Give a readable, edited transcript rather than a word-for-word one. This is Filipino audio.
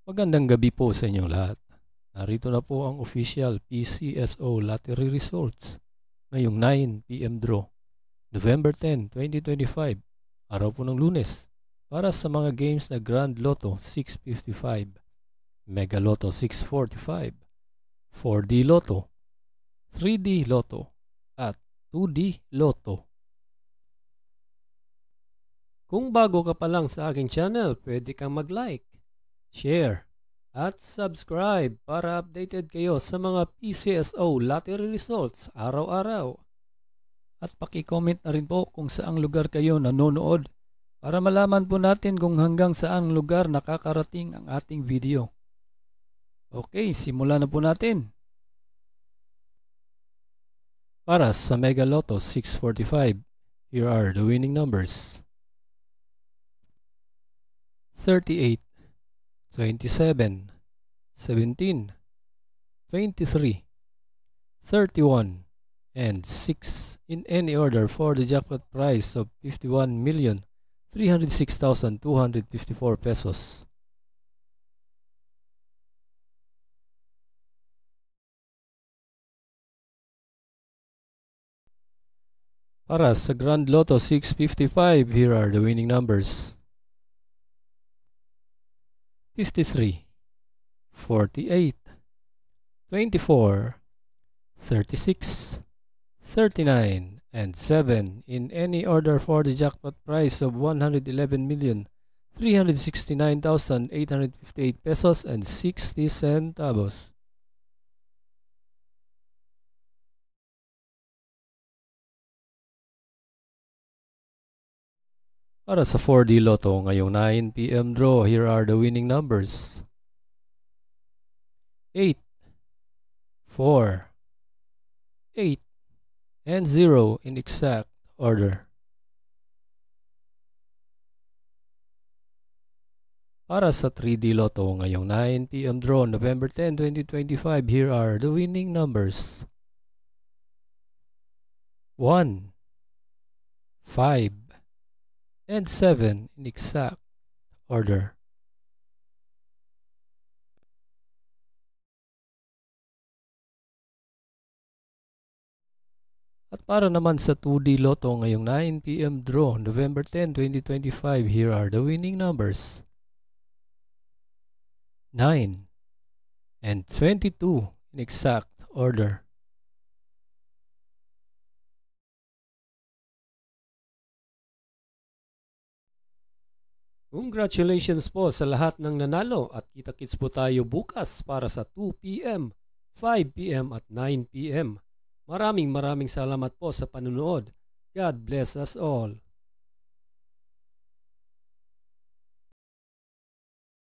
Magandang gabi po sa inyong lahat. Narito na po ang official PCSO lottery results ngayong 9 PM draw, November 10, 2025, araw po ng Lunes, para sa mga games na Grand Lotto 655, Mega Lotto 645, 4D Lotto, 3D Lotto, at 2D Lotto. Kung bago ka pa lang sa aking channel, pwede kang mag-like, share, at subscribe para updated kayo sa mga PCSO lottery results araw-araw. At paki-comment na rin po kung saang lugar kayo nanonood para malaman po natin kung hanggang saang lugar nakakarating ang ating video. Okay, simulan na po natin. Para sa Mega Lotto 645, here are the winning numbers: 38, 27, 17, 23, 31, and 6 in any order for the jackpot prize of 51,306,254 pesos. Para sa Grand Lotto 655, here are the winning numbers: 53, 48, 24, 36, 39, and 7 in any order for the jackpot prize of 111,369,858 pesos and 60 centavos. Para sa 4D Lotto ngayong 9 PM draw, here are the winning numbers: 8, 4, 8, and 0 in exact order. Para sa 3D Lotto ngayong 9 PM draw, November 10, 2025, here are the winning numbers: 1, 5, and 7 in exact order. At para naman sa 2D Lotto ngayong 9 PM draw, November 10, 2025, here are the winning numbers: 9 and 22 in exact order. Congratulations po sa lahat ng nanalo at kita-kits po tayo bukas para sa 2 PM, 5 PM at 9 PM. Maraming salamat po sa panunood. God bless us all.